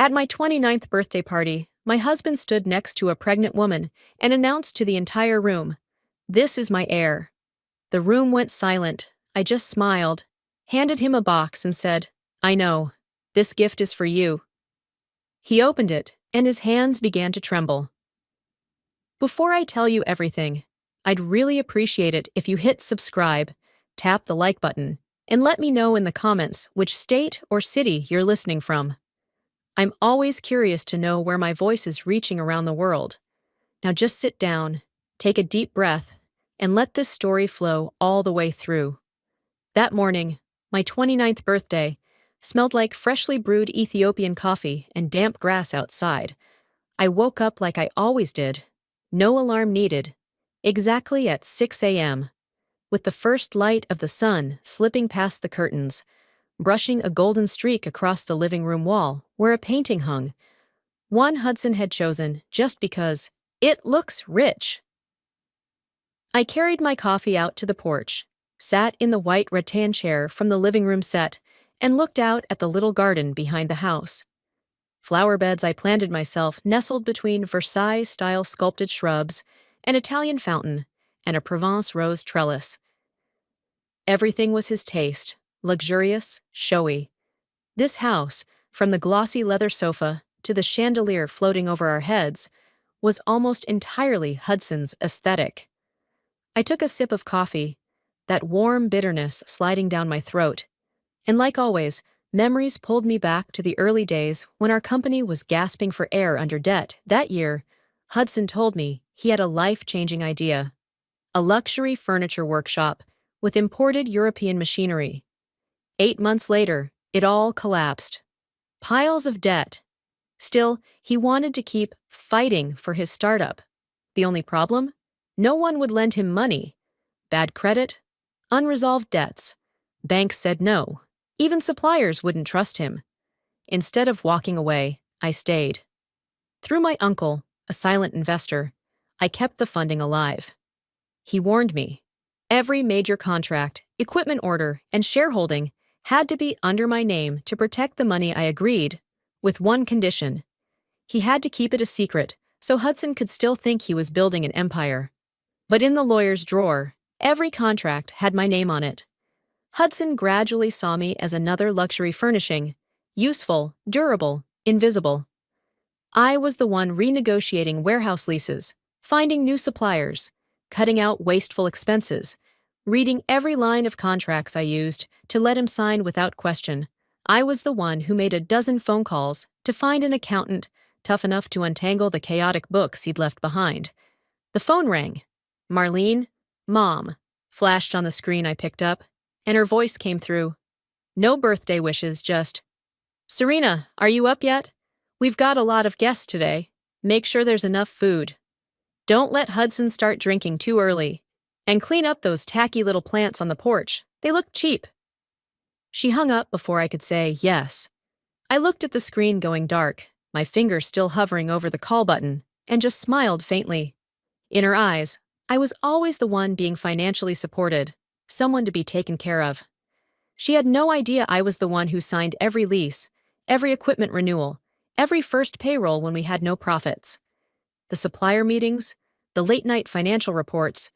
At my 29th birthday party, my husband stood next to a pregnant woman and announced to the entire room, "This is my heir." The room went silent. I just smiled, handed him a box, and said, "I know. This gift is for you." He opened it, and his hands began to tremble. Before I tell you everything, I'd really appreciate it if you hit subscribe, tap the like button, and let me know in the comments which state or city you're listening from. I'm always curious to know where my voice is reaching around the world. Now just sit down, take a deep breath, and let this story flow all the way through. That morning, my 29th birthday, smelled like freshly brewed Ethiopian coffee and damp grass outside. I woke up like I always did. No alarm needed. Exactly at 6 a.m., with the first light of the sun slipping past the curtains, brushing a golden streak across the living room wall where a painting hung. One Hudson had chosen just because it looks rich. I carried my coffee out to the porch, sat in the white rattan chair from the living room set, and looked out at the little garden behind the house. Flower beds I planted myself nestled between Versailles-style sculpted shrubs, an Italian fountain, and a Provence rose trellis. Everything was his taste, luxurious, showy. This house, from the glossy leather sofa to the chandelier floating over our heads, was almost entirely Hudson's aesthetic. I took a sip of coffee, that warm bitterness sliding down my throat, and like always, memories pulled me back to the early days when our company was gasping for air under debt. That year, Hudson told me he had a life-changing idea. A luxury furniture workshop with imported European machinery. 8 months later, it all collapsed. Piles of debt. Still, he wanted to keep fighting for his startup. The only problem? No one would lend him money. Bad credit? Unresolved debts. Banks said no. Even suppliers wouldn't trust him. Instead of walking away, I stayed. Through my uncle, a silent investor, I kept the funding alive. He warned me. Every major contract, equipment order, and shareholding had to be under my name to protect the money. I agreed, with one condition. He had to keep it a secret so Hudson could still think he was building an empire. But in the lawyer's drawer, every contract had my name on it. Hudson gradually saw me as another luxury furnishing, useful, durable, invisible. I was the one renegotiating warehouse leases, finding new suppliers, cutting out wasteful expenses, reading every line of contracts I used to let him sign without question. I was the one who made a dozen phone calls to find an accountant tough enough to untangle the chaotic books he'd left behind. The phone rang. "Marlene, Mom," flashed on the screen. I picked up, and her voice came through. No birthday wishes, just, "Serena, are you up yet? We've got a lot of guests today. Make sure there's enough food. Don't let Hudson start drinking too early. And clean up those tacky little plants on the porch. They look cheap." She hung up before I could say yes. I looked at the screen going dark, my finger still hovering over the call button, and just smiled faintly. In her eyes, I was always the one being financially supported, someone to be taken care of. She had no idea I was the one who signed every lease, every equipment renewal, every first payroll when we had no profits. The supplier meetings, the late-night financial reports.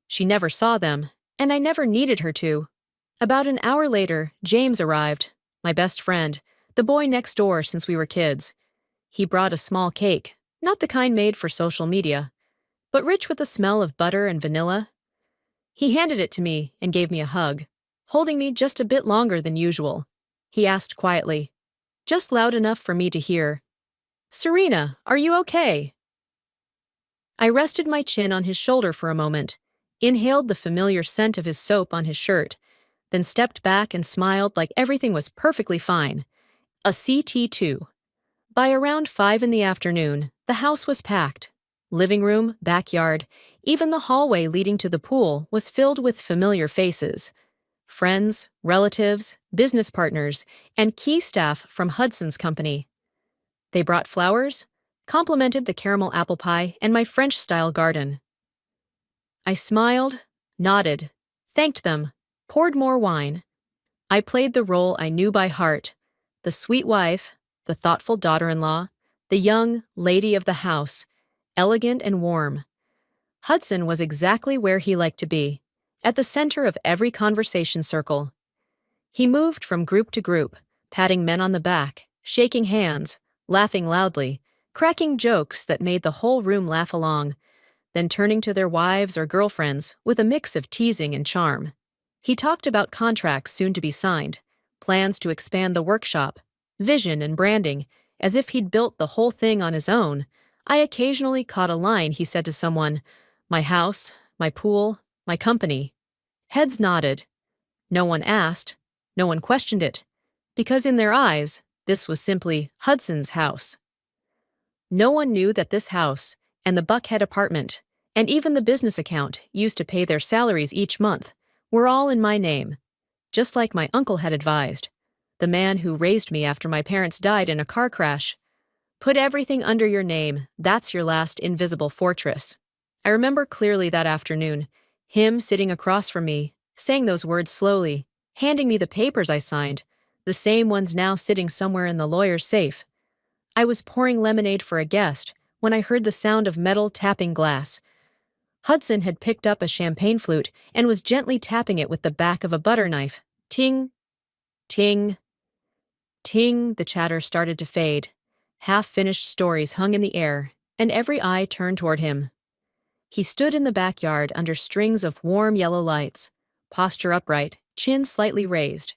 She never saw them, and I never needed her to. About an hour later, James arrived, my best friend, the boy next door since we were kids. He brought a small cake, not the kind made for social media, but rich with the smell of butter and vanilla. He handed it to me and gave me a hug, holding me just a bit longer than usual. He asked quietly, just loud enough for me to hear, "Serena, are you okay?" I rested my chin on his shoulder for a moment, inhaled the familiar scent of his soap on his shirt, then stepped back and smiled like everything was perfectly fine. A CT2. By around 5 in the afternoon, the house was packed. Living room, backyard, even the hallway leading to the pool was filled with familiar faces. Friends, relatives, business partners, and key staff from Hudson's company. They brought flowers, complimented the caramel apple pie and my French-style garden. I smiled, nodded, thanked them, poured more wine. I played the role I knew by heart, the sweet wife, the thoughtful daughter-in-law, the young lady of the house, elegant and warm. Hudson was exactly where he liked to be, at the center of every conversation circle. He moved from group to group, patting men on the back, shaking hands, laughing loudly, cracking jokes that made the whole room laugh along, then turning to their wives or girlfriends with a mix of teasing and charm. He talked about contracts soon to be signed, plans to expand the workshop, vision and branding, as if he'd built the whole thing on his own. I occasionally caught a line he said to someone, "My house, my pool, my company." Heads nodded. No one asked, no one questioned it, because in their eyes, this was simply Hudson's house. No one knew that this house, and the Buckhead apartment, and even the business account used to pay their salaries each month, were all in my name, just like my uncle had advised, the man who raised me after my parents died in a car crash. Put everything under your name, that's your last invisible fortress. I remember clearly that afternoon, him sitting across from me, saying those words slowly, handing me the papers I signed, the same ones now sitting somewhere in the lawyer's safe. I was pouring lemonade for a guest when I heard the sound of metal tapping glass. Hudson had picked up a champagne flute and was gently tapping it with the back of a butter knife. Ting, ting, ting, the chatter started to fade. Half-finished stories hung in the air, and every eye turned toward him. He stood in the backyard under strings of warm yellow lights, posture upright, chin slightly raised,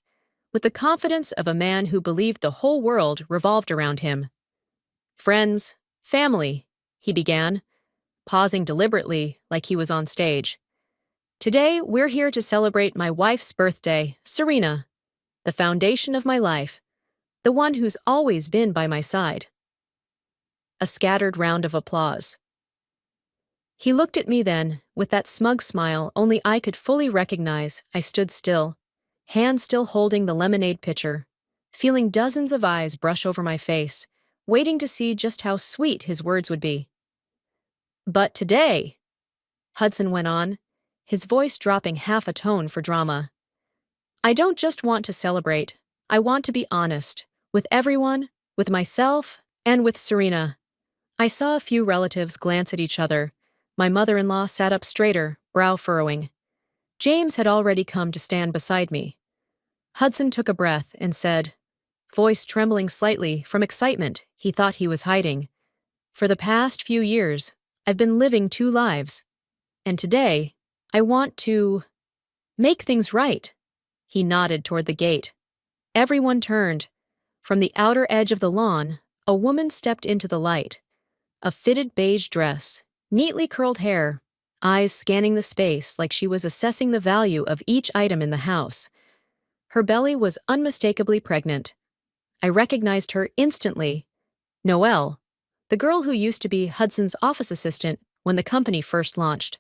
with the confidence of a man who believed the whole world revolved around him. "Friends, family," he began, pausing deliberately like he was on stage. "Today, we're here to celebrate my wife's birthday, Serena, the foundation of my life, the one who's always been by my side." A scattered round of applause. He looked at me then, with that smug smile only I could fully recognize. I stood still, hand still holding the lemonade pitcher, feeling dozens of eyes brush over my face, waiting to see just how sweet his words would be. "But today," Hudson went on, his voice dropping half a tone for drama, "I don't just want to celebrate, I want to be honest, with everyone, with myself, and with Serena." I saw a few relatives glance at each other. My mother-in-law sat up straighter, brow furrowing. James had already come to stand beside me. Hudson took a breath and said, voice trembling slightly from excitement he thought he was hiding, "For the past few years, I've been living two lives. And today, I want to make things right." He nodded toward the gate. Everyone turned. From the outer edge of the lawn, a woman stepped into the light. A fitted beige dress, neatly curled hair, eyes scanning the space like she was assessing the value of each item in the house. Her belly was unmistakably pregnant. I recognized her instantly. Noelle, the girl who used to be Hudson's office assistant when the company first launched.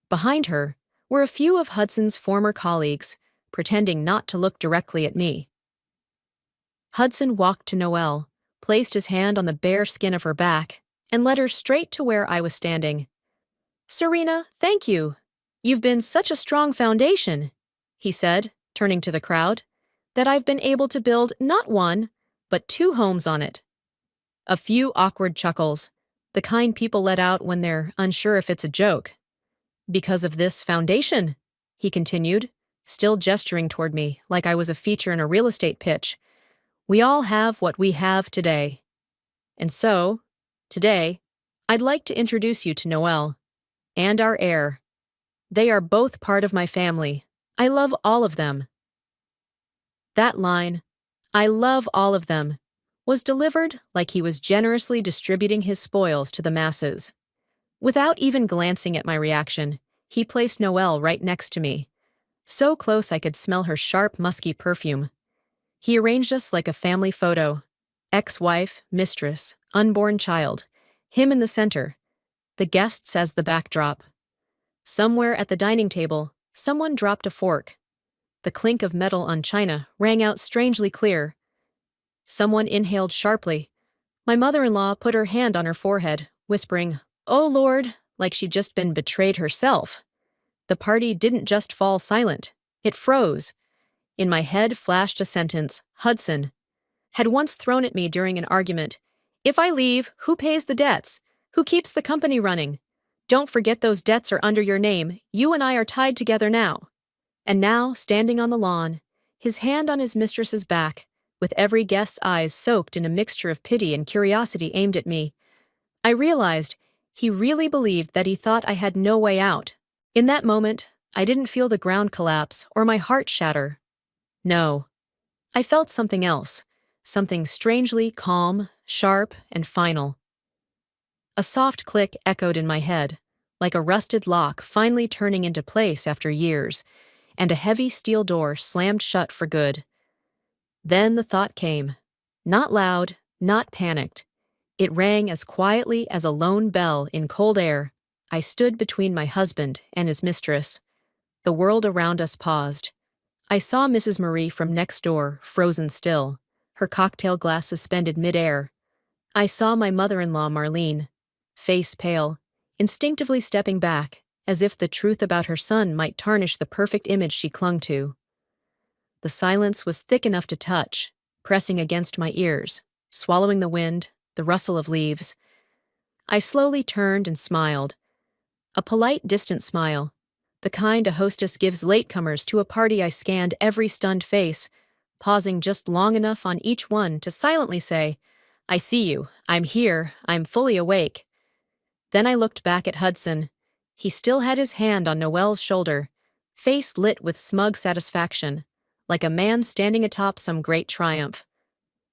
Behind her were a few of Hudson's former colleagues, pretending not to look directly at me. Hudson walked to Noelle, placed his hand on the bare skin of her back, and led her straight to where I was standing. "Serena, thank you. You've been such a strong foundation," he said, turning to the crowd, "that I've been able to build not one, but two homes on it." A few awkward chuckles, the kind people let out when they're unsure if it's a joke. "Because of this foundation," he continued, still gesturing toward me like I was a feature in a real estate pitch, "we all have what we have today. And so, today, I'd like to introduce you to Noelle and our heir. They are both part of my family. I love all of them." That line, "I love all of them," was delivered like he was generously distributing his spoils to the masses. Without even glancing at my reaction, he placed Noelle right next to me, so close I could smell her sharp, musky perfume. He arranged us like a family photo. Ex-wife, mistress, unborn child, him in the center, the guests as the backdrop. Somewhere at the dining table, someone dropped a fork. The clink of metal on china rang out strangely clear. Someone inhaled sharply. My mother-in-law put her hand on her forehead, whispering, "Oh Lord," like she'd just been betrayed herself. The party didn't just fall silent. It froze. In my head flashed a sentence, "Hudson." had once thrown at me during an argument. If I leave, who pays the debts? Who keeps the company running? Don't forget those debts are under your name. You and I are tied together now. And now, standing on the lawn, his hand on his mistress's back, with every guest's eyes soaked in a mixture of pity and curiosity aimed at me, I realized he really believed that he thought I had no way out. In that moment, I didn't feel the ground collapse or my heart shatter. No. I felt something else, something strangely calm, sharp, and final. A soft click echoed in my head, like a rusted lock finally turning into place after years, and a heavy steel door slammed shut for good. Then the thought came. Not loud, not panicked. It rang as quietly as a lone bell in cold air. I stood between my husband and his mistress. The world around us paused. I saw Mrs. Marie from next door, frozen still, her cocktail glass suspended midair. I saw my mother-in-law, Marlene, face pale, instinctively stepping back, as if the truth about her son might tarnish the perfect image she clung to. The silence was thick enough to touch, pressing against my ears, swallowing the wind, the rustle of leaves. I slowly turned and smiled. A polite, distant smile, the kind a hostess gives latecomers to a party. I scanned every stunned face, pausing just long enough on each one to silently say, "I see you, I'm here, I'm fully awake." Then I looked back at Hudson. He still had his hand on Noelle's shoulder, face lit with smug satisfaction, like a man standing atop some great triumph.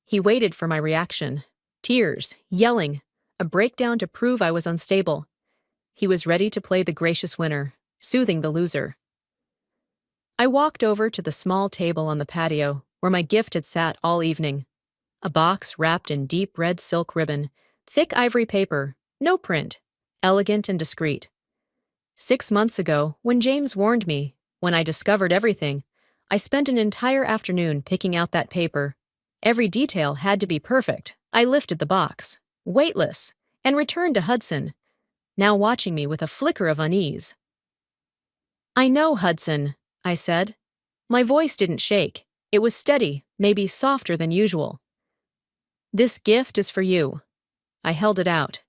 He waited for my reaction. Tears, yelling, a breakdown to prove I was unstable. He was ready to play the gracious winner, soothing the loser. I walked over to the small table on the patio, where my gift had sat all evening. A box wrapped in deep red silk ribbon, thick ivory paper, no print, elegant and discreet. 6 months ago, when James warned me, when I discovered everything, I spent an entire afternoon picking out that paper. Every detail had to be perfect. I lifted the box, weightless, and returned to Hudson, now watching me with a flicker of unease. "I know, Hudson," I said. My voice didn't shake. It was steady, maybe softer than usual. "This gift is for you." I held it out.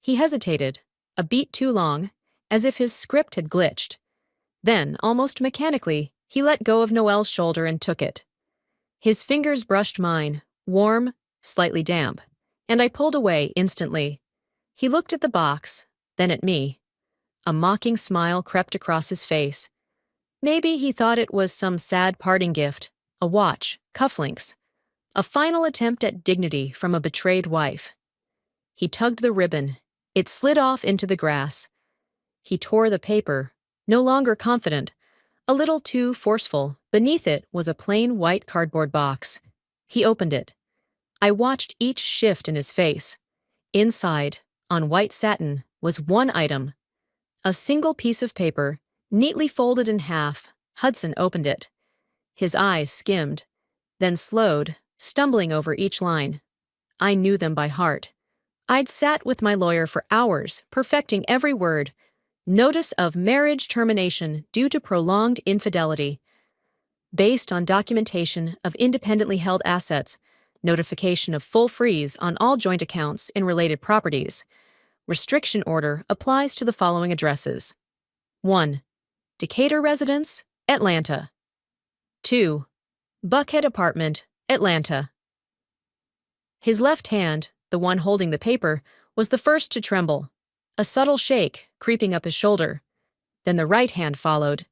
He hesitated, a beat too long, as if his script had glitched. Then, almost mechanically, he let go of Noelle's shoulder and took it. His fingers brushed mine, warm, slightly damp, and I pulled away instantly. He looked at the box, then at me. A mocking smile crept across his face. Maybe he thought it was some sad parting gift, a watch, cufflinks, a final attempt at dignity from a betrayed wife. He tugged the ribbon. It slid off into the grass. He tore the paper, no longer confident, a little too forceful. Beneath it was a plain white cardboard box. He opened it. I watched each shift in his face. Inside, on white satin, was one item. A single piece of paper, neatly folded in half. Hudson opened it. His eyes skimmed, then slowed, stumbling over each line. I knew them by heart. I'd sat with my lawyer for hours, perfecting every word. Notice of marriage termination due to prolonged infidelity. Based on documentation of independently held assets, notification of full freeze on all joint accounts in related properties. Restriction order applies to the following addresses. 1. Decatur Residence, Atlanta. 2. Buckhead Apartment, Atlanta. His left hand, the one holding the paper, was the first to tremble. A subtle shake creeping up his shoulder. Then the right hand followed.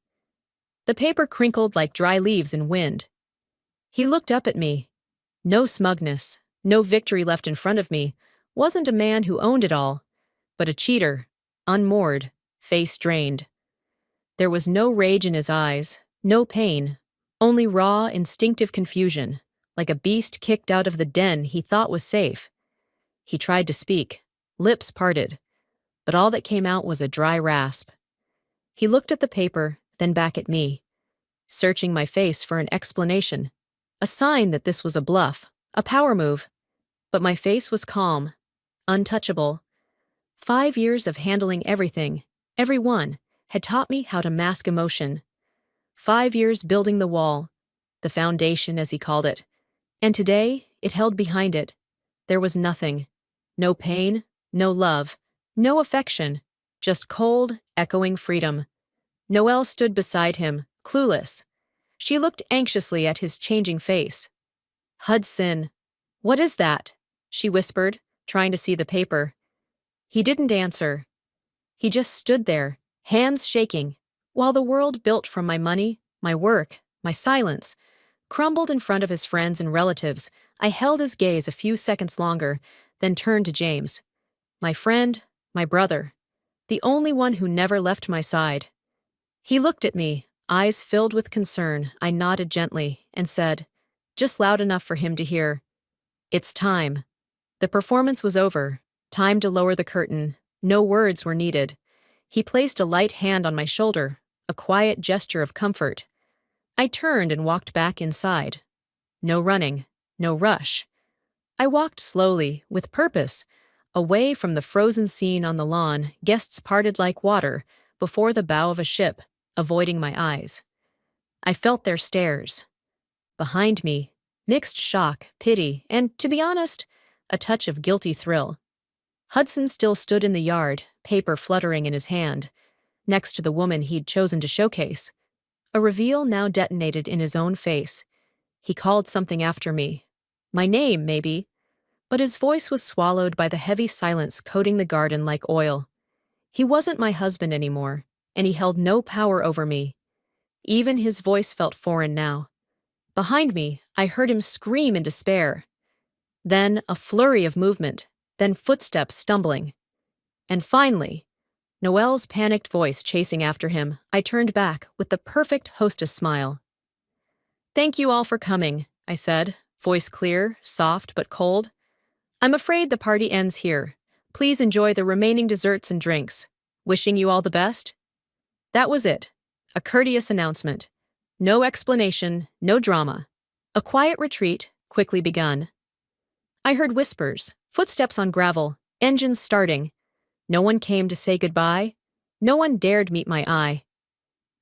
The paper crinkled like dry leaves in wind. He looked up at me. No smugness, no victory left in front of me. Wasn't a man who owned it all, but a cheater, unmoored, face drained. There was no rage in his eyes, no pain, only raw, instinctive confusion, like a beast kicked out of the den he thought was safe. He tried to speak, lips parted, but all that came out was a dry rasp. He looked at the paper, then back at me, searching my face for an explanation, a sign that this was a bluff, a power move. But my face was calm, untouchable. 5 years of handling everything, everyone, had taught me how to mask emotion. 5 years building the wall, the foundation as he called it, And today, it held behind it. There was nothing. No pain, no love, no affection, just cold, echoing freedom. Noelle stood beside him, clueless. She looked anxiously at his changing face. Hudson. What is that? She whispered, trying to see the paper. He didn't answer. He just stood there, hands shaking, while the world built from my money, my work, my silence, crumbled in front of his friends and relatives. I held his gaze a few seconds longer, then turned to James. My friend, my brother, the only one who never left my side. He looked at me, eyes filled with concern. I nodded gently and said, just loud enough for him to hear, "It's time." The performance was over. Time to lower the curtain. No words were needed. He placed a light hand on my shoulder, a quiet gesture of comfort. I turned and walked back inside. No running, no rush. I walked slowly, with purpose, away from the frozen scene on the lawn. Guests parted like water before the bow of a ship, avoiding my eyes. I felt their stares. Behind me, mixed shock, pity, and, to be honest, a touch of guilty thrill. Hudson still stood in the yard, paper fluttering in his hand, next to the woman he'd chosen to showcase. A reveal now detonated in his own face. He called something after me. My name, maybe. But his voice was swallowed by the heavy silence coating the garden like oil. He wasn't my husband anymore, and he held no power over me. Even his voice felt foreign now. Behind me, I heard him scream in despair. Then a flurry of movement, then footsteps stumbling. And finally, Noelle's panicked voice chasing after him. I turned back with the perfect hostess smile. "Thank you all for coming," I said, voice clear, soft but cold. "I'm afraid the party ends here. Please enjoy the remaining desserts and drinks. Wishing you all the best." That was it. A courteous announcement. No explanation, no drama. A quiet retreat, quickly begun. I heard whispers, footsteps on gravel, engines starting. No one came to say goodbye. No one dared meet my eye.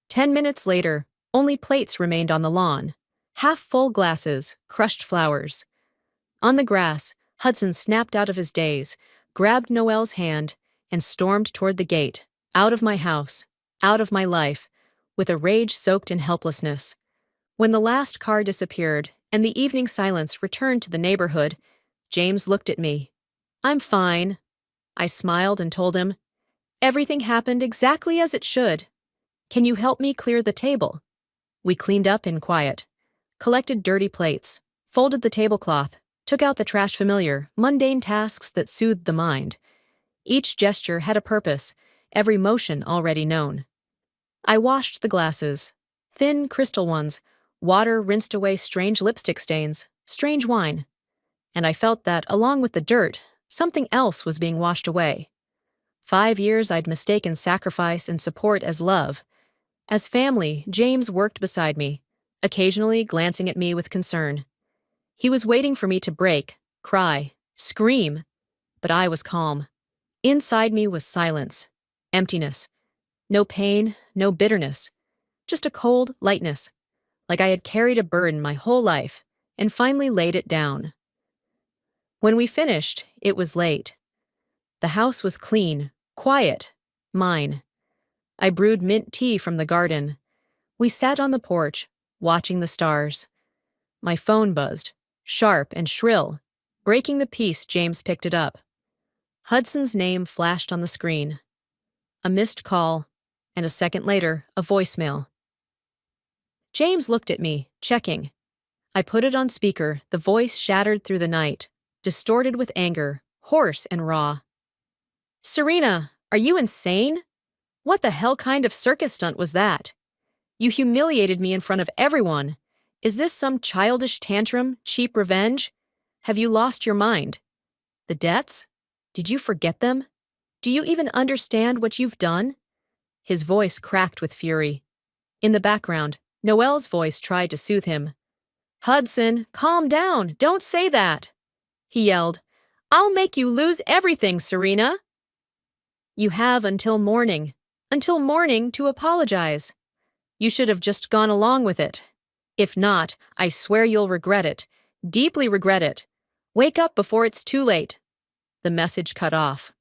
10 minutes later, only plates remained on the lawn. Half-full glasses, crushed flowers. On the grass, Hudson snapped out of his daze, grabbed Noelle's hand, and stormed toward the gate, out of my house, out of my life, with a rage soaked in helplessness. When the last car disappeared and the evening silence returned to the neighborhood, James looked at me. "I'm fine." I smiled and told him, "Everything happened exactly as it should. Can you help me clear the table?" We cleaned up in quiet, collected dirty plates, folded the tablecloth, took out the trash, familiar, mundane tasks that soothed the mind. Each gesture had a purpose, every motion already known. I washed the glasses, thin crystal ones. Water rinsed away strange lipstick stains, strange wine. And I felt that, along with the dirt, something else was being washed away. 5 years I'd mistaken sacrifice and support as love. As family, James worked beside me, occasionally glancing at me with concern. He was waiting for me to break, cry, scream, but I was calm. Inside me was silence, emptiness. No pain, no bitterness, just a cold lightness, like I had carried a burden my whole life and finally laid it down. When we finished, it was late. The house was clean, quiet, mine. I brewed mint tea from the garden. We sat on the porch, watching the stars. My phone buzzed, sharp and shrill. Breaking the peace, James picked it up. Hudson's name flashed on the screen. A missed call, and a second later, a voicemail. James looked at me, checking. I put it on speaker, the voice shattered through the night, distorted with anger, hoarse and raw. "Serena, are you insane? What the hell kind of circus stunt was that? You humiliated me in front of everyone. Is this some childish tantrum, cheap revenge? Have you lost your mind? The debts? Did you forget them? Do you even understand what you've done?" His voice cracked with fury. In the background, Noelle's voice tried to soothe him. "Hudson, calm down, don't say that." He yelled, "I'll make you lose everything, Serena." "You have until morning to apologize. You should have just gone along with it. If not, I swear you'll regret it. Deeply regret it. Wake up before it's too late. The message cut off.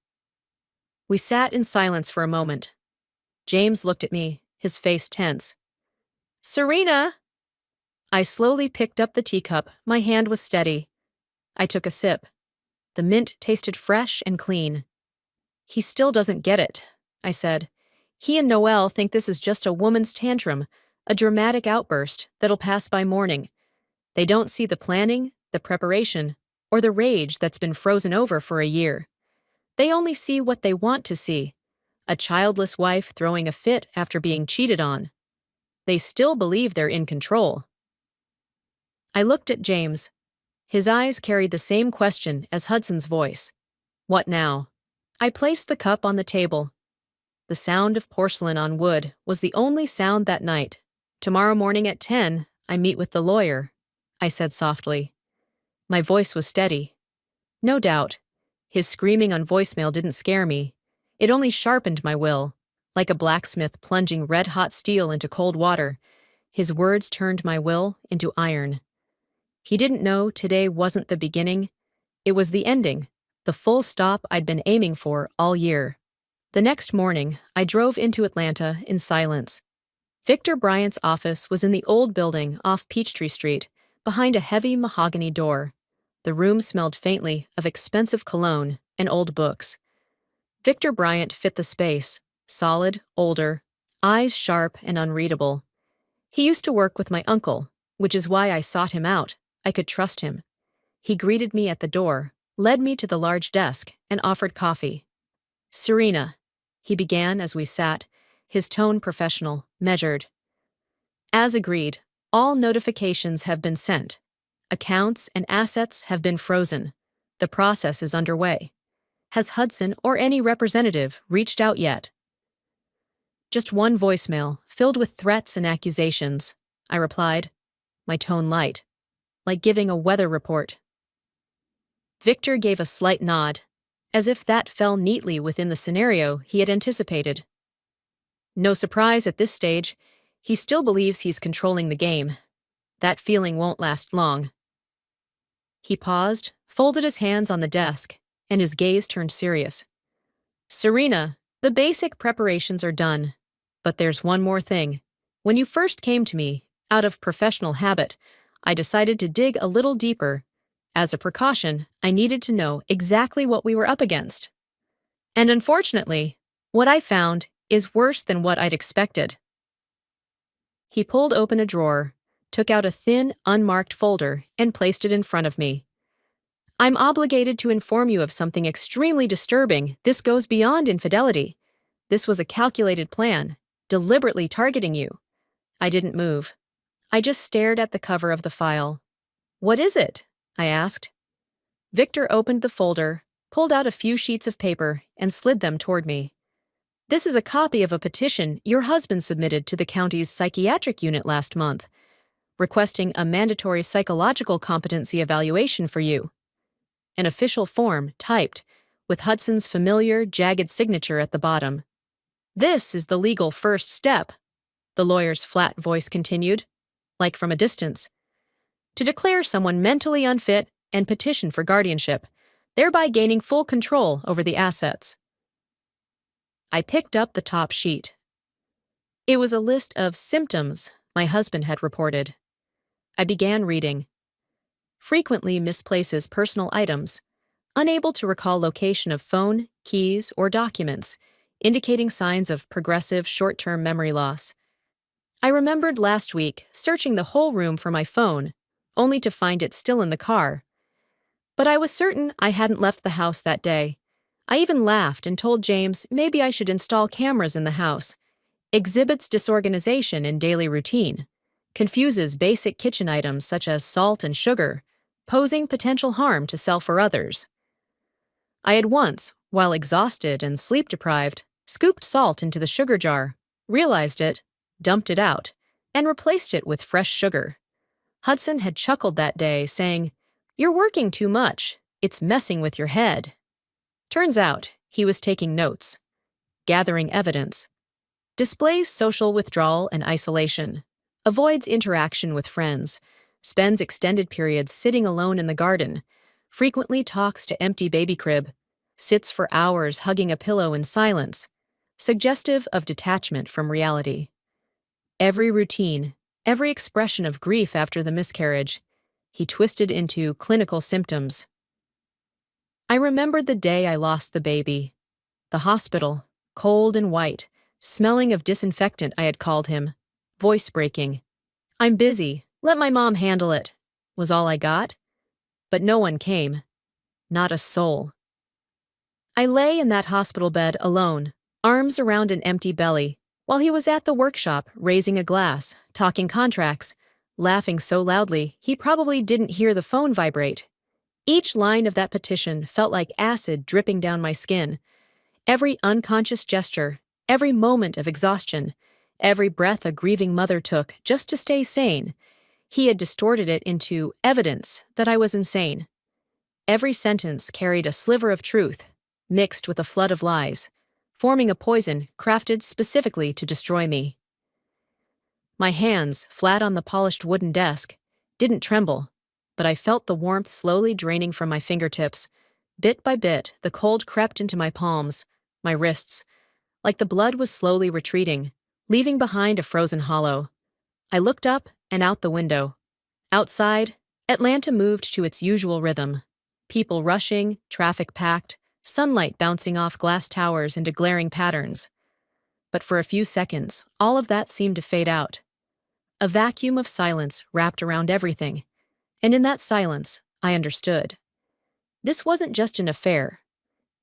We sat in silence for a moment. James looked at me, his face tense. Serena! I slowly picked up the teacup. My hand was steady. I took a sip. The mint tasted fresh and clean. He still doesn't get it, I said. He and Noelle think this is just a woman's tantrum, a dramatic outburst that'll pass by morning. They don't see the planning, the preparation, or the rage that's been frozen over for a year. They only see what they want to see, a childless wife throwing a fit after being cheated on. They still believe they're in control. I looked at James. His eyes carried the same question as Hudson's voice. What now? I placed the cup on the table. The sound of porcelain on wood was the only sound that night. Tomorrow morning at 10, I meet with the lawyer, I said softly. My voice was steady. No doubt. His screaming on voicemail didn't scare me. It only sharpened my will. Like a blacksmith plunging red-hot steel into cold water, his words turned my will into iron. He didn't know today wasn't the beginning. It was the ending, the full stop I'd been aiming for all year. The next morning, I drove into Atlanta in silence. Victor Bryant's office was in the old building off Peachtree Street, behind a heavy mahogany door. The room smelled faintly of expensive cologne and old books. Victor Bryant fit the space, solid, older, eyes sharp and unreadable. He used to work with my uncle, which is why I sought him out. I could trust him. He greeted me at the door, led me to the large desk, and offered coffee. Serena, he began as we sat, his tone professional, measured. As agreed, all notifications have been sent. Accounts and assets have been frozen. The process is underway. Has Hudson or any representative reached out yet? Just one voicemail, filled with threats and accusations, I replied, my tone light, like giving a weather report. Victor gave a slight nod, as if that fell neatly within the scenario he had anticipated. No surprise at this stage, he still believes he's controlling the game. That feeling won't last long. He paused, folded his hands on the desk, and his gaze turned serious. Serena, the basic preparations are done. But there's one more thing. When you first came to me, out of professional habit, I decided to dig a little deeper. As a precaution, I needed to know exactly what we were up against. And unfortunately, what I found is worse than what I'd expected. He pulled open a drawer, took out a thin, unmarked folder, and placed it in front of me. I'm obligated to inform you of something extremely disturbing. This goes beyond infidelity. This was a calculated plan, deliberately targeting you. I didn't move. I just stared at the cover of the file. What is it? I asked. Victor opened the folder, pulled out a few sheets of paper, and slid them toward me. This is a copy of a petition your husband submitted to the county's psychiatric unit last month, requesting a mandatory psychological competency evaluation for you. An official form, typed, with Hudson's familiar, jagged signature at the bottom. This is the legal first step, the lawyer's flat voice continued, like from a distance, to declare someone mentally unfit and petition for guardianship, thereby gaining full control over the assets. I picked up the top sheet. It was a list of symptoms my husband had reported. I began reading. Frequently misplaces personal items, unable to recall location of phone, keys, or documents, indicating signs of progressive short-term memory loss. I remembered last week searching the whole room for my phone, only to find it still in the car. But I was certain I hadn't left the house that day. I even laughed and told James maybe I should install cameras in the house. Exhibits disorganization in daily routine. Confuses basic kitchen items such as salt and sugar, posing potential harm to self or others. I had once, while exhausted and sleep-deprived, scooped salt into the sugar jar, realized it, dumped it out, and replaced it with fresh sugar. Hudson had chuckled that day, saying, "You're working too much. It's messing with your head." Turns out, he was taking notes, gathering evidence. Displays social withdrawal and isolation, avoids interaction with friends, spends extended periods sitting alone in the garden, frequently talks to empty baby crib, sits for hours hugging a pillow in silence, suggestive of detachment from reality. Every routine, every expression of grief after the miscarriage, he twisted into clinical symptoms. I remembered the day I lost the baby. The hospital, cold and white, smelling of disinfectant I had called him, voice breaking. "I'm busy, let my mom handle it," was all I got. But no one came. Not a soul. I lay in that hospital bed alone, arms around an empty belly, while he was at the workshop raising a glass, talking contracts, laughing so loudly he probably didn't hear the phone vibrate. Each line of that petition felt like acid dripping down my skin. Every unconscious gesture, every moment of exhaustion, every breath a grieving mother took just to stay sane, he had distorted it into evidence that I was insane. Every sentence carried a sliver of truth, mixed with a flood of lies, forming a poison crafted specifically to destroy me. My hands, flat on the polished wooden desk, didn't tremble, but I felt the warmth slowly draining from my fingertips. Bit by bit, the cold crept into my palms, my wrists, like the blood was slowly retreating, leaving behind a frozen hollow. I looked up and out the window. Outside, Atlanta moved to its usual rhythm. People rushing, traffic packed, sunlight bouncing off glass towers into glaring patterns. But for a few seconds, all of that seemed to fade out. A vacuum of silence wrapped around everything, and in that silence, I understood. This wasn't just an affair.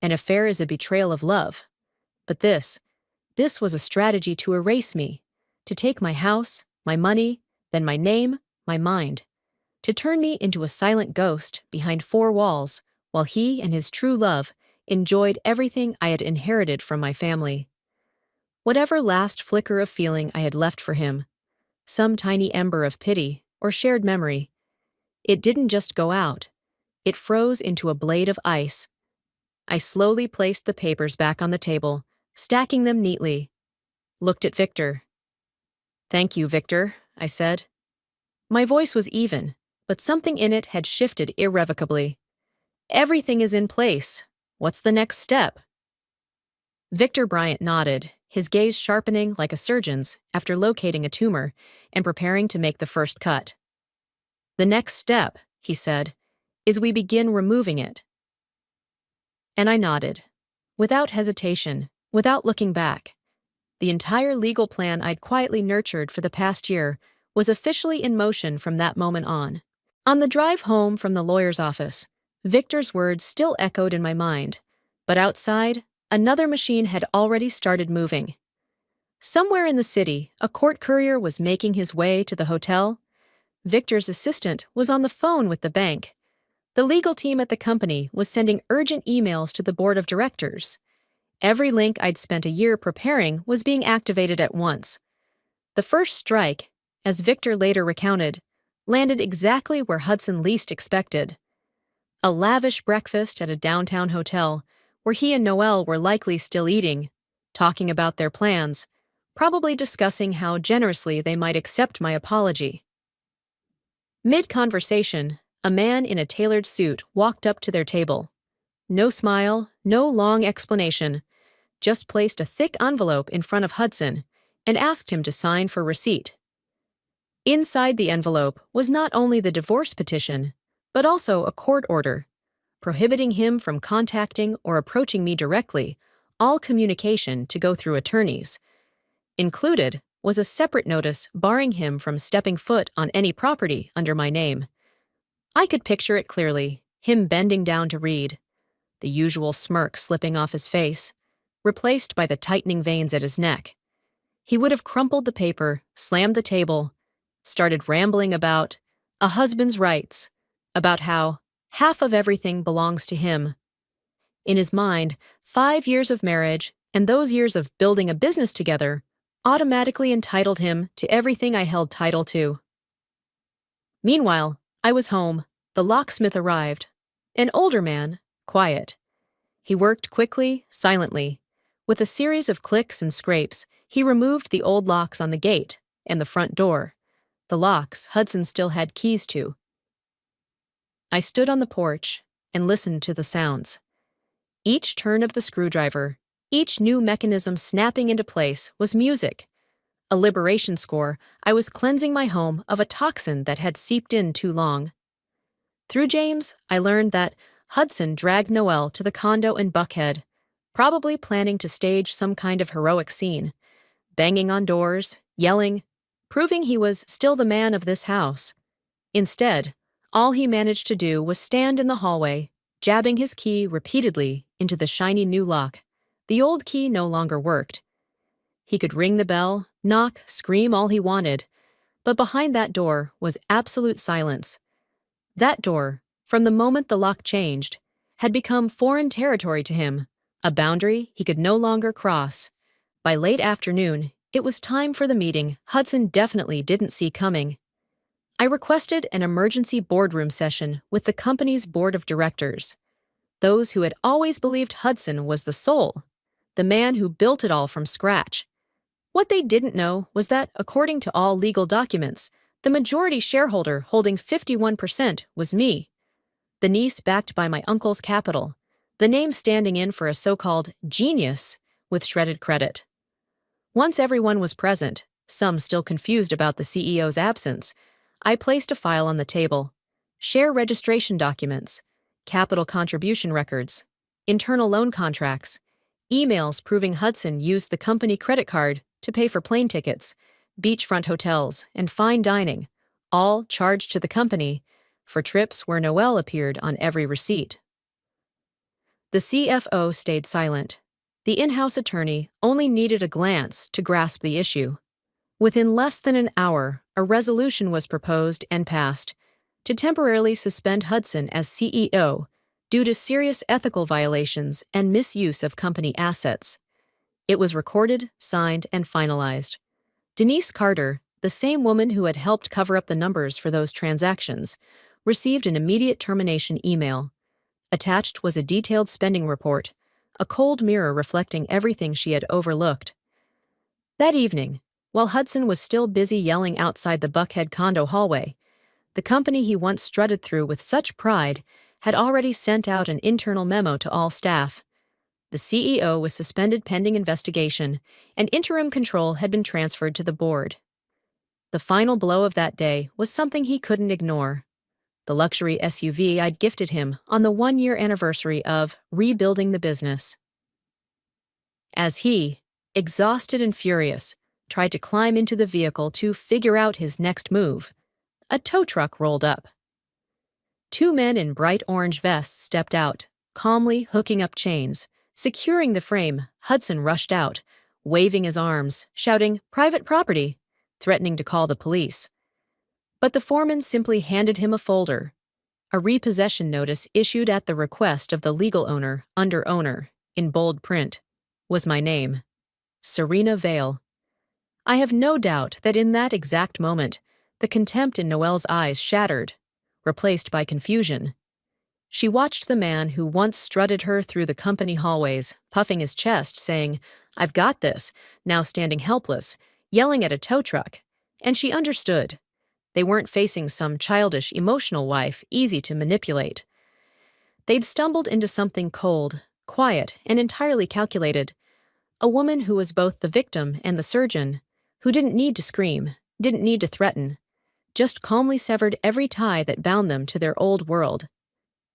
An affair is a betrayal of love. But this was a strategy to erase me, to take my house, my money, then my name, my mind, to turn me into a silent ghost behind four walls, while he and his true love enjoyed everything I had inherited from my family. Whatever last flicker of feeling I had left for him, some tiny ember of pity or shared memory, it didn't just go out. It froze into a blade of ice. I slowly placed the papers back on the table, stacking them neatly. Looked at Victor. "Thank you, Victor," I said. My voice was even, but something in it had shifted irrevocably. "Everything is in place. What's the next step?" Victor Bryant nodded, his gaze sharpening like a surgeon's after locating a tumor and preparing to make the first cut. "The next step," he said, "is we begin removing it." And I nodded, without hesitation, without looking back. The entire legal plan I'd quietly nurtured for the past year was officially in motion from that moment on. On the drive home from the lawyer's office, Victor's words still echoed in my mind, but outside, another machine had already started moving. Somewhere in the city, a court courier was making his way to the hotel. Victor's assistant was on the phone with the bank. The legal team at the company was sending urgent emails to the board of directors. Every link I'd spent a year preparing was being activated at once. The first strike, as Victor later recounted, landed exactly where Hudson least expected. A lavish breakfast at a downtown hotel, where he and Noelle were likely still eating, talking about their plans, probably discussing how generously they might accept my apology. Mid-conversation, a man in a tailored suit walked up to their table. No smile, no long explanation, just placed a thick envelope in front of Hudson and asked him to sign for receipt. Inside the envelope was not only the divorce petition, but also a court order, prohibiting him from contacting or approaching me directly, all communication to go through attorneys. Included was a separate notice barring him from stepping foot on any property under my name. I could picture it clearly, him bending down to read, the usual smirk slipping off his face, replaced by the tightening veins at his neck. He would have crumpled the paper, slammed the table, started rambling about a husband's rights, about how half of everything belongs to him. In his mind, 5 years of marriage and those years of building a business together automatically entitled him to everything I held title to. Meanwhile, I was home. The locksmith arrived. An older man, quiet. He worked quickly, silently. With a series of clicks and scrapes, he removed the old locks on the gate and the front door. The locks Hudson still had keys to. I stood on the porch and listened to the sounds. Each turn of the screwdriver, each new mechanism snapping into place was music. A liberation score. I was cleansing my home of a toxin that had seeped in too long. Through James, I learned that Hudson dragged Noelle to the condo in Buckhead, probably planning to stage some kind of heroic scene, banging on doors, yelling, proving he was still the man of this house. Instead, all he managed to do was stand in the hallway, jabbing his key repeatedly into the shiny new lock. The old key no longer worked. He could ring the bell, knock, scream all he wanted, but behind that door was absolute silence. That door, from the moment the lock changed, had become foreign territory to him, a boundary he could no longer cross. By late afternoon, it was time for the meeting Hudson definitely didn't see coming. I requested an emergency boardroom session with the company's board of directors, those who had always believed Hudson was the soul, the man who built it all from scratch. What they didn't know was that, according to all legal documents, the majority shareholder holding 51% was me, the niece backed by my uncle's capital, the name standing in for a so-called genius with shredded credit. Once everyone was present, some still confused about the CEO's absence, I placed a file on the table: share registration documents, capital contribution records, internal loan contracts, emails proving Hudson used the company credit card to pay for plane tickets, beachfront hotels, and fine dining, all charged to the company for trips where Noelle appeared on every receipt. The CFO stayed silent. The in-house attorney only needed a glance to grasp the issue. Within less than an hour, a resolution was proposed and passed to temporarily suspend Hudson as CEO due to serious ethical violations and misuse of company assets. It was recorded, signed, and finalized. Denise Carter, the same woman who had helped cover up the numbers for those transactions, received an immediate termination email. Attached was a detailed spending report, a cold mirror reflecting everything she had overlooked. That evening, while Hudson was still busy yelling outside the Buckhead condo hallway, the company he once strutted through with such pride had already sent out an internal memo to all staff. The CEO was suspended pending investigation, and interim control had been transferred to the board. The final blow of that day was something he couldn't ignore: the luxury SUV I'd gifted him on the one-year anniversary of rebuilding the business. As he, exhausted and furious, tried to climb into the vehicle to figure out his next move, a tow truck rolled up. Two men in bright orange vests stepped out, calmly hooking up chains. Securing the frame, Hudson rushed out, waving his arms, shouting, "Private property," threatening to call the police. But the foreman simply handed him a folder, a repossession notice issued at the request of the legal owner, under owner, in bold print, was my name: Serena Vale. I have no doubt that in that exact moment, the contempt in Noelle's eyes shattered, replaced by confusion. She watched the man who once strutted her through the company hallways, puffing his chest, saying, "I've got this," now standing helpless, yelling at a tow truck, and she understood. They weren't facing some childish, emotional wife, easy to manipulate. They'd stumbled into something cold, quiet, and entirely calculated. A woman who was both the victim and the surgeon, who didn't need to scream, didn't need to threaten, just calmly severed every tie that bound them to their old world.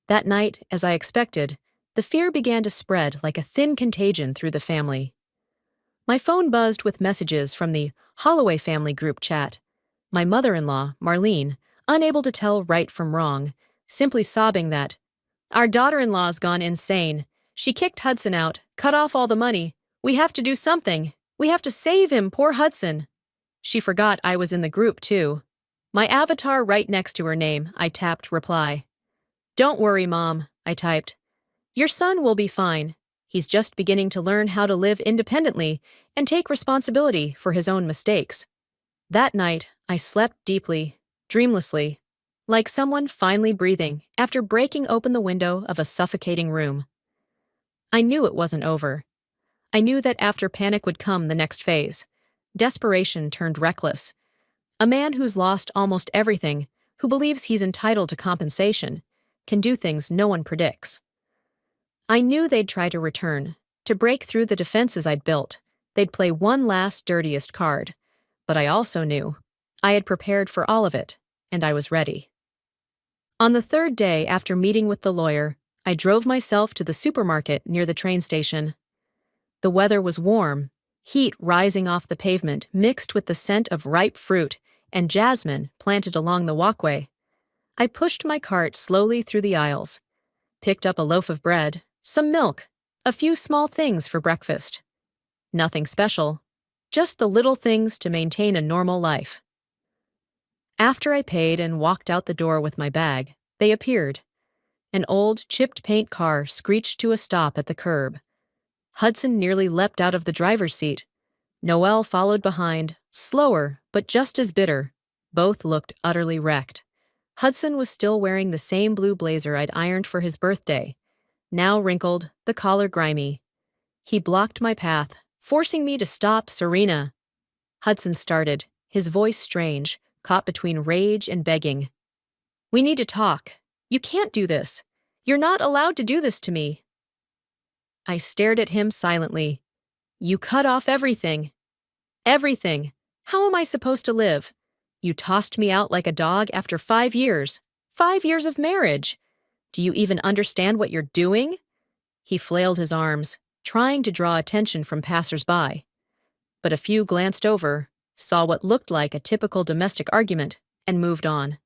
That night, as I expected, the fear began to spread like a thin contagion through the family. My phone buzzed with messages from the Holloway family group chat. My mother-in-law, Marlene, unable to tell right from wrong, simply sobbing that, "Our daughter-in-law's gone insane. She kicked Hudson out, cut off all the money. We have to do something. We have to save him, poor Hudson." She forgot I was in the group, too. My avatar right next to her name, I tapped reply. "Don't worry, Mom," I typed. "Your son will be fine. He's just beginning to learn how to live independently and take responsibility for his own mistakes." That night, I slept deeply, dreamlessly, like someone finally breathing after breaking open the window of a suffocating room. I knew it wasn't over. I knew that after panic would come the next phase. Desperation turned reckless. A man who's lost almost everything, who believes he's entitled to compensation, can do things no one predicts. I knew they'd try to return, to break through the defenses I'd built. They'd play one last dirtiest card. But I also knew I had prepared for all of it, and I was ready. On the third day after meeting with the lawyer, I drove myself to the supermarket near the train station. The weather was warm, heat rising off the pavement mixed with the scent of ripe fruit and jasmine planted along the walkway. I pushed my cart slowly through the aisles, picked up a loaf of bread, some milk, a few small things for breakfast. Nothing special, just the little things to maintain a normal life. After I paid and walked out the door with my bag, they appeared. An old, chipped paint car screeched to a stop at the curb. Hudson nearly leapt out of the driver's seat. Noelle followed behind, slower, but just as bitter. Both looked utterly wrecked. Hudson was still wearing the same blue blazer I'd ironed for his birthday, now wrinkled, the collar grimy. He blocked my path, forcing me to stop. "Serena!" Hudson started, his voice strange, caught between rage and begging. "We need to talk. You can't do this. You're not allowed to do this to me." I stared at him silently. "You cut off everything. Everything. How am I supposed to live? You tossed me out like a dog after 5 years. 5 years of marriage. Do you even understand what you're doing?" He flailed his arms, trying to draw attention from passers-by. But a few glanced over, saw what looked like a typical domestic argument, and moved on.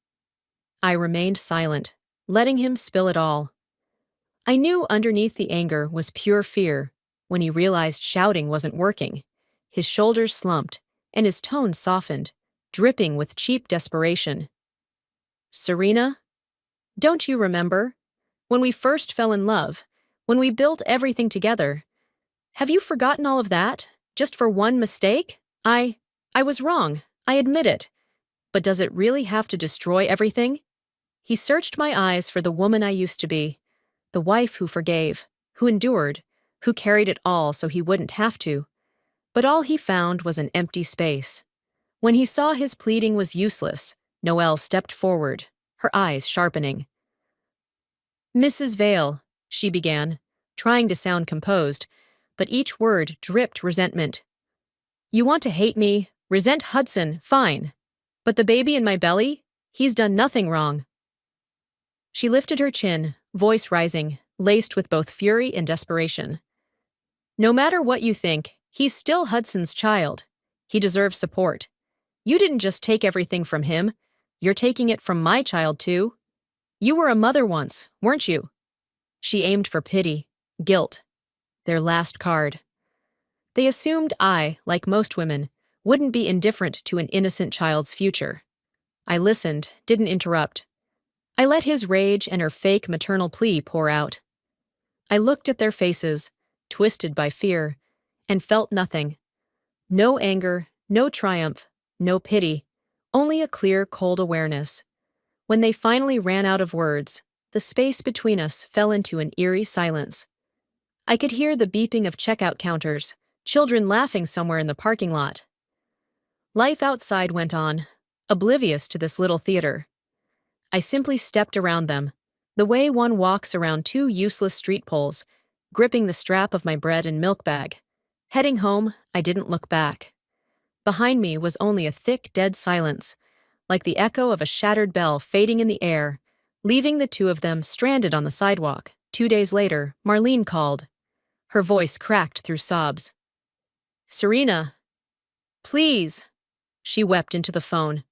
I remained silent, letting him spill it all. I knew underneath the anger was pure fear. When he realized shouting wasn't working, his shoulders slumped, and his tone softened, dripping with cheap desperation. "Serena, don't you remember? When we first fell in love, when we built everything together. Have you forgotten all of that, just for one mistake? I was wrong, I admit it. But does it really have to destroy everything?" He searched my eyes for the woman I used to be, the wife who forgave, who endured, who carried it all so he wouldn't have to. But all he found was an empty space. When he saw his pleading was useless, Noelle stepped forward, her eyes sharpening. "Mrs. Vale," she began, trying to sound composed, but each word dripped resentment. "You want to hate me, resent Hudson, fine. But the baby in my belly? He's done nothing wrong." She lifted her chin, voice rising, laced with both fury and desperation. "No matter what you think, he's still Hudson's child. He deserves support. You didn't just take everything from him, you're taking it from my child too. You were a mother once, weren't you?" She aimed for pity, guilt. Their last card. They assumed I, like most women, wouldn't be indifferent to an innocent child's future. I listened, didn't interrupt. I let his rage and her fake maternal plea pour out. I looked at their faces, twisted by fear, and felt nothing. No anger, no triumph, no pity, only a clear, cold awareness. When they finally ran out of words, the space between us fell into an eerie silence. I could hear the beeping of checkout counters, children laughing somewhere in the parking lot. Life outside went on, oblivious to this little theater. I simply stepped around them, the way one walks around two useless street poles, gripping the strap of my bread and milk bag. Heading home, I didn't look back. Behind me was only a thick, dead silence, like the echo of a shattered bell fading in the air, leaving the two of them stranded on the sidewalk. 2 days later, Marlene called. Her voice cracked through sobs. "Serena, please," she wept into the phone.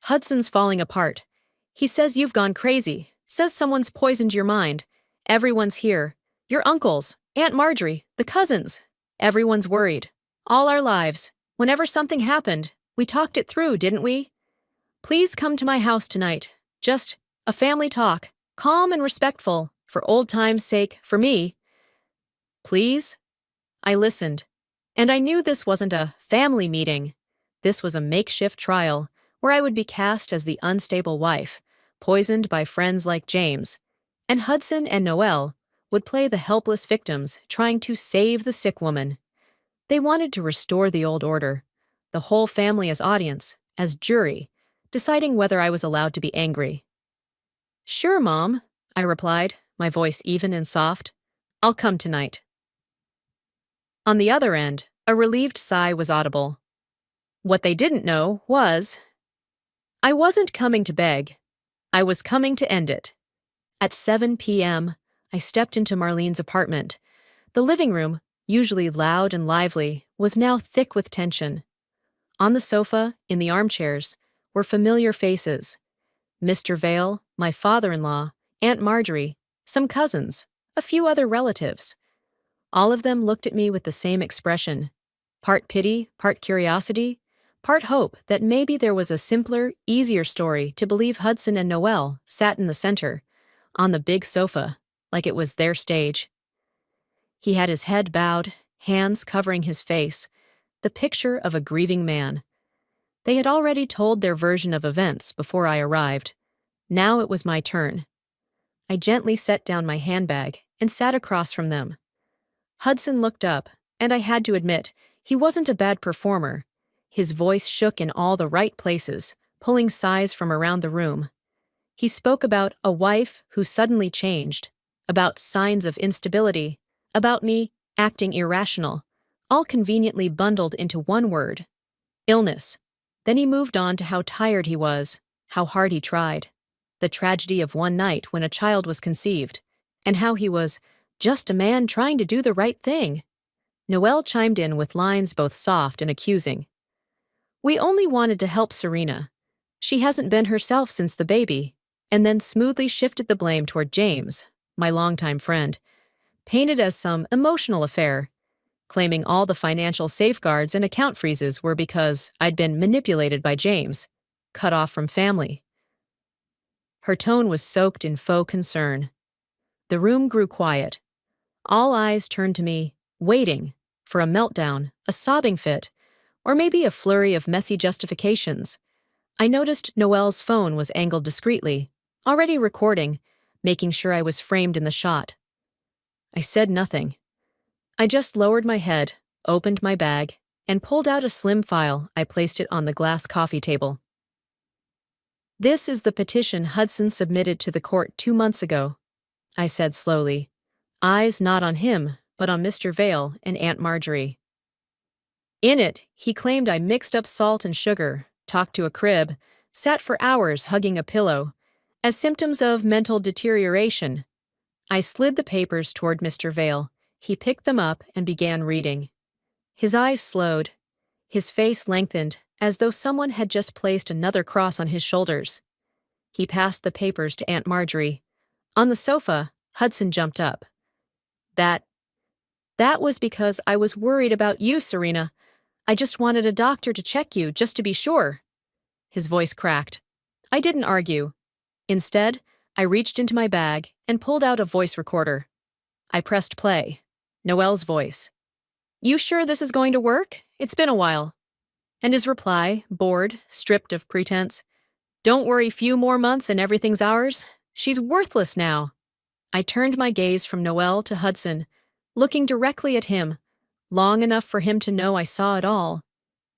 "Hudson's falling apart. He says you've gone crazy, says someone's poisoned your mind. Everyone's here. Your uncles, Aunt Marjorie, the cousins. Everyone's worried. All our lives. Whenever something happened, we talked it through, didn't we? Please come to my house tonight. Just a family talk, calm and respectful, for old time's sake, for me. Please?" I listened, and I knew this wasn't a family meeting. This was a makeshift trial, where I would be cast as the unstable wife, poisoned by friends like James, and Hudson and Noelle would play the helpless victims trying to save the sick woman. They wanted to restore the old order, the whole family as audience, as jury, deciding whether I was allowed to be angry. "Sure, Mom," I replied, my voice even and soft. "I'll come tonight." On the other end, a relieved sigh was audible. What they didn't know was, I wasn't coming to beg. I was coming to end it. At 7 p.m., I stepped into Marlene's apartment. The living room, usually loud and lively, was now thick with tension. On the sofa, in the armchairs, were familiar faces. Mr. Vale, my father-in-law, Aunt Marjorie, some cousins, a few other relatives. All of them looked at me with the same expression. Part pity, part curiosity, part hope that maybe there was a simpler, easier story to believe Hudson and Noelle sat in the center, on the big sofa, like it was their stage. He had his head bowed, hands covering his face, the picture of a grieving man. They had already told their version of events before I arrived. Now it was my turn. I gently set down my handbag and sat across from them. Hudson looked up, and I had to admit, he wasn't a bad performer. His voice shook in all the right places, pulling sighs from around the room. He spoke about a wife who suddenly changed, about signs of instability, about me acting irrational, all conveniently bundled into one word: illness. Then he moved on to how tired he was, how hard he tried, the tragedy of one night when a child was conceived, and how he was just a man trying to do the right thing. Noelle chimed in with lines both soft and accusing. "We only wanted to help Serena. She hasn't been herself since the baby," and then smoothly shifted the blame toward James, my longtime friend, painted as some emotional affair, claiming all the financial safeguards and account freezes were because I'd been manipulated by James, cut off from family. Her tone was soaked in faux concern. The room grew quiet. All eyes turned to me, waiting for a meltdown, a sobbing fit, or maybe a flurry of messy justifications. I noticed Noelle's phone was angled discreetly, already recording, making sure I was framed in the shot. I said nothing. I just lowered my head, opened my bag, and pulled out a slim file. I placed it on the glass coffee table. "This is the petition Hudson submitted to the court 2 months ago," I said slowly, eyes not on him, but on Mr. Vale and Aunt Marjorie. In it, he claimed I mixed up salt and sugar, talked to a crib, sat for hours hugging a pillow, as symptoms of mental deterioration. I slid the papers toward Mr. Vale. He picked them up and began reading. His eyes slowed. His face lengthened, as though someone had just placed another cross on his shoulders. He passed the papers to Aunt Marjorie. On the sofa, Hudson jumped up. That was because I was worried about you, Serena. I just wanted a doctor to check you, just to be sure." His voice cracked. I didn't argue. Instead, I reached into my bag and pulled out a voice recorder. I pressed play. Noelle's voice. "You sure this is going to work? It's been a while." And his reply, bored, stripped of pretense. "Don't worry, few more months and everything's ours. She's worthless now." I turned my gaze from Noelle to Hudson, looking directly at him, long enough for him to know I saw it all.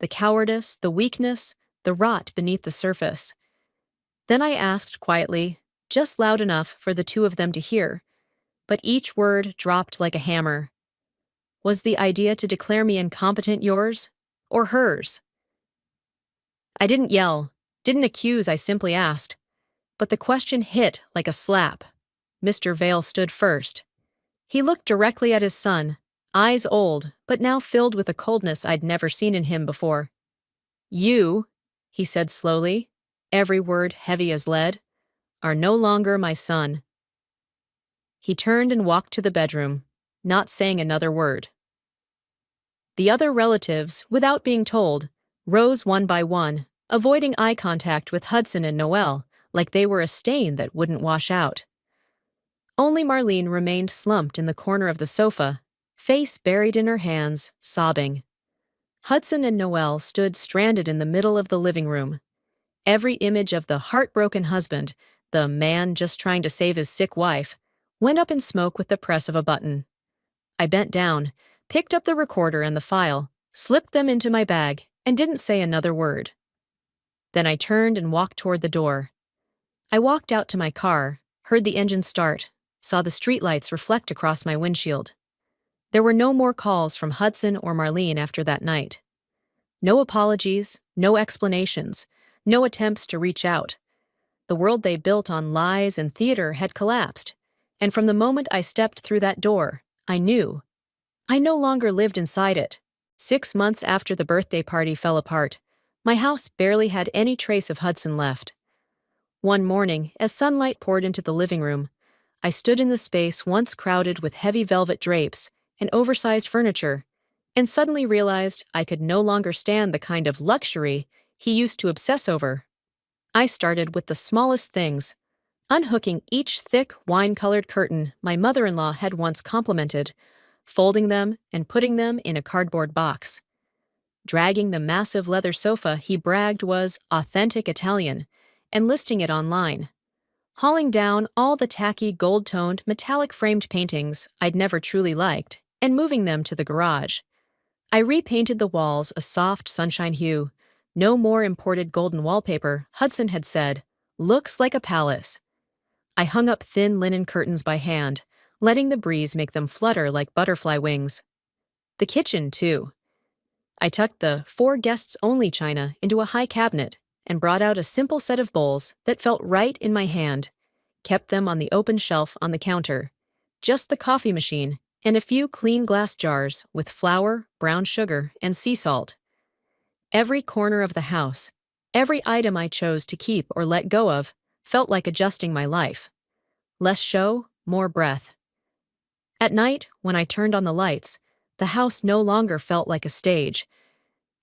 The cowardice, the weakness, the rot beneath the surface. Then I asked quietly, just loud enough for the two of them to hear, but each word dropped like a hammer. "Was the idea to declare me incompetent yours, or hers?" I didn't yell, didn't accuse, I simply asked. But the question hit like a slap. Mr. Vale stood first. He looked directly at his son, eyes old, but now filled with a coldness I'd never seen in him before. "You," he said slowly, every word heavy as lead, "are no longer my son." He turned and walked to the bedroom, not saying another word. The other relatives, without being told, rose one by one, avoiding eye contact with Hudson and Noelle, like they were a stain that wouldn't wash out. Only Marlene remained slumped in the corner of the sofa, face buried in her hands, sobbing. Hudson and Noelle stood stranded in the middle of the living room. Every image of the heartbroken husband, the man just trying to save his sick wife, went up in smoke with the press of a button. I bent down, picked up the recorder and the file, slipped them into my bag, and didn't say another word. Then I turned and walked toward the door. I walked out to my car, heard the engine start, saw the streetlights reflect across my windshield. There were no more calls from Hudson or Marlene after that night. No apologies, no explanations, no attempts to reach out. The world they built on lies and theater had collapsed, and from the moment I stepped through that door, I knew. I no longer lived inside it. 6 months after the birthday party fell apart, my house barely had any trace of Hudson left. One morning, as sunlight poured into the living room, I stood in the space once crowded with heavy velvet drapes and oversized furniture, and suddenly realized I could no longer stand the kind of luxury he used to obsess over. I started with the smallest things, unhooking each thick, wine-colored curtain my mother-in-law had once complimented, folding them and putting them in a cardboard box. Dragging the massive leather sofa he bragged was authentic Italian and listing it online. Hauling down all the tacky, gold-toned, metallic-framed paintings I'd never truly liked and moving them to the garage. I repainted the walls a soft sunshine hue. No more imported golden wallpaper, Hudson had said. Looks like a palace. I hung up thin linen curtains by hand, letting the breeze make them flutter like butterfly wings. The kitchen, too. I tucked the "for guests only" china into a high cabinet and brought out a simple set of bowls that felt right in my hand, kept them on the open shelf on the counter. Just the coffee machine and a few clean glass jars with flour, brown sugar, and sea salt. Every corner of the house, every item I chose to keep or let go of, felt like adjusting my life. Less show, more breath. At night, when I turned on the lights, the house no longer felt like a stage.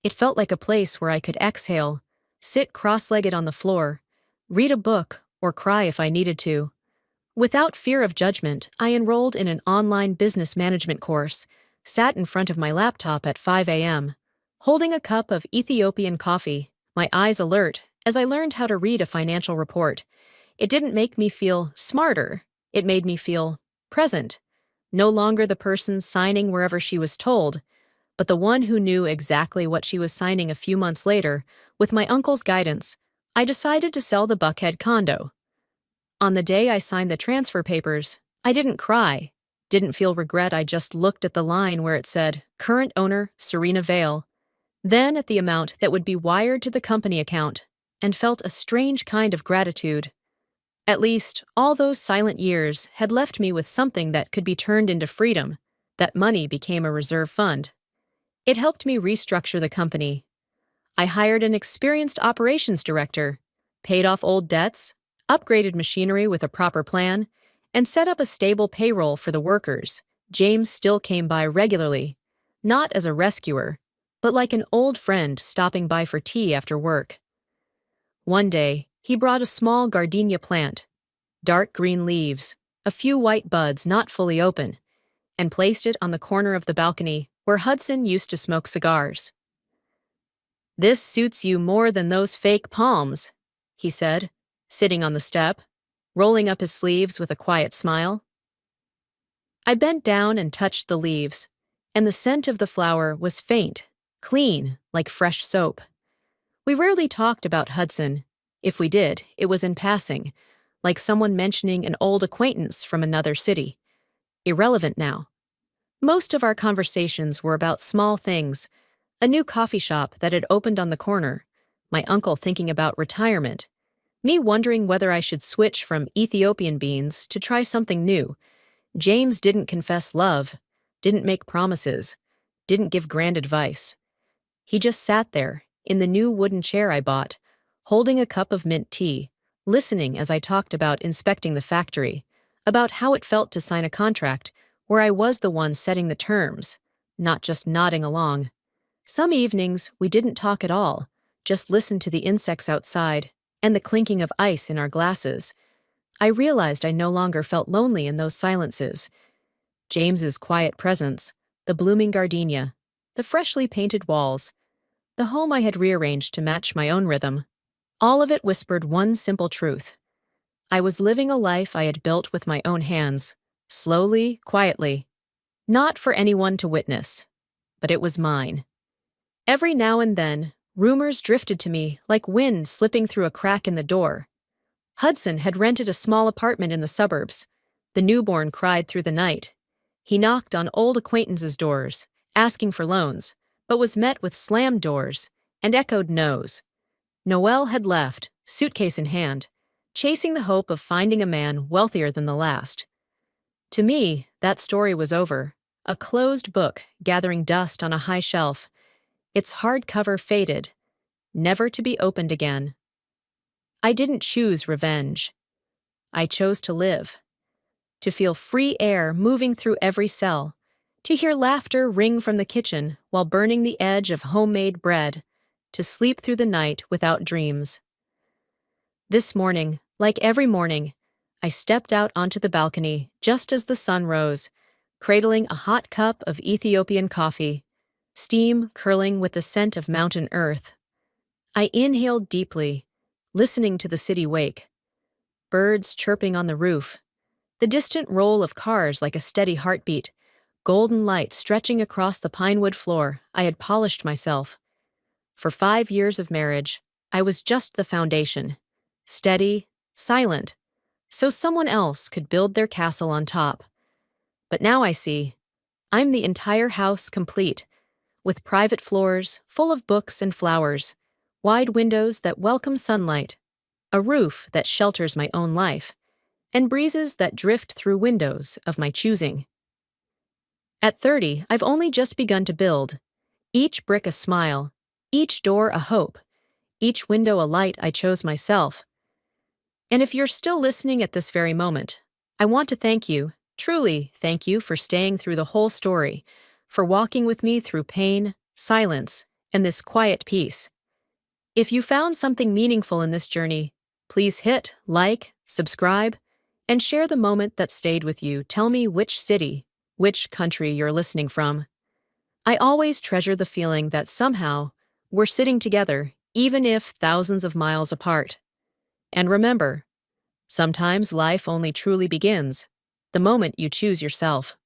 It felt like a place where I could exhale, sit cross-legged on the floor, read a book, or cry if I needed to. Without fear of judgment, I enrolled in an online business management course, sat in front of my laptop at 5 a.m., holding a cup of Ethiopian coffee, my eyes alert, as I learned how to read a financial report. It didn't make me feel smarter. It made me feel present. No longer the person signing wherever she was told, but the one who knew exactly what she was signing a few months later. With my uncle's guidance, I decided to sell the Buckhead condo. On the day I signed the transfer papers, I didn't cry, didn't feel regret. I just looked at the line where it said, "Current owner, Serena Vale," then at the amount that would be wired to the company account, and felt a strange kind of gratitude. At least, all those silent years had left me with something that could be turned into freedom. That money became a reserve fund. It helped me restructure the company. I hired an experienced operations director, paid off old debts, upgraded machinery with a proper plan, and set up a stable payroll for the workers. James still came by regularly, not as a rescuer, but like an old friend stopping by for tea after work. One day, he brought a small gardenia plant, dark green leaves, a few white buds not fully open, and placed it on the corner of the balcony where Hudson used to smoke cigars. "This suits you more than those fake palms," he said, sitting on the step, rolling up his sleeves with a quiet smile. I bent down and touched the leaves, and the scent of the flower was faint, clean, like fresh soap. We rarely talked about Hudson. If we did, it was in passing, like someone mentioning an old acquaintance from another city. Irrelevant now. Most of our conversations were about small things: a new coffee shop that had opened on the corner, my uncle thinking about retirement, me wondering whether I should switch from Ethiopian beans to try something new. James didn't confess love, didn't make promises, didn't give grand advice. He just sat there, in the new wooden chair I bought, holding a cup of mint tea, listening as I talked about inspecting the factory, about how it felt to sign a contract where I was the one setting the terms, not just nodding along. Some evenings, we didn't talk at all, just listened to the insects outside and the clinking of ice in our glasses. I realized I no longer felt lonely in those silences. James's quiet presence, the blooming gardenia, the freshly painted walls, the home I had rearranged to match my own rhythm, all of it whispered one simple truth. I was living a life I had built with my own hands, slowly, quietly. Not for anyone to witness, but it was mine. Every now and then, Rumors drifted to me like wind slipping through a crack in the door. Hudson had rented a small apartment in the suburbs. The newborn cried through the night. He knocked on old acquaintances' doors, asking for loans, but was met with slammed doors and echoed no's. Noel had left, suitcase in hand, chasing the hope of finding a man wealthier than the last. To me, that story was over, a closed book gathering dust on a high shelf, its hardcover faded, never to be opened again. I didn't choose revenge. I chose to live, to feel free air moving through every cell, to hear laughter ring from the kitchen while burning the edge of homemade bread, to sleep through the night without dreams. This morning, like every morning, I stepped out onto the balcony just as the sun rose, cradling a hot cup of Ethiopian coffee, steam curling with the scent of mountain earth. I inhaled deeply, listening to the city wake. Birds chirping on the roof, the distant roll of cars like a steady heartbeat, golden light stretching across the pinewood floor I had polished myself. For 5 years of marriage, I was just the foundation, steady, silent, so someone else could build their castle on top. But now I see, I'm the entire house complete, with private floors full of books and flowers, wide windows that welcome sunlight, a roof that shelters my own life, and breezes that drift through windows of my choosing. At 30, I've only just begun to build, each brick a smile, each door a hope, each window a light I chose myself. And if you're still listening at this very moment, I want to thank you, truly thank you for staying through the whole story, for walking with me through pain, silence, and this quiet peace. If you found something meaningful in this journey, please hit like, subscribe, and share the moment that stayed with you. Tell me which city, which country you're listening from. I always treasure the feeling that somehow we're sitting together, even if thousands of miles apart. And remember, sometimes life only truly begins the moment you choose yourself.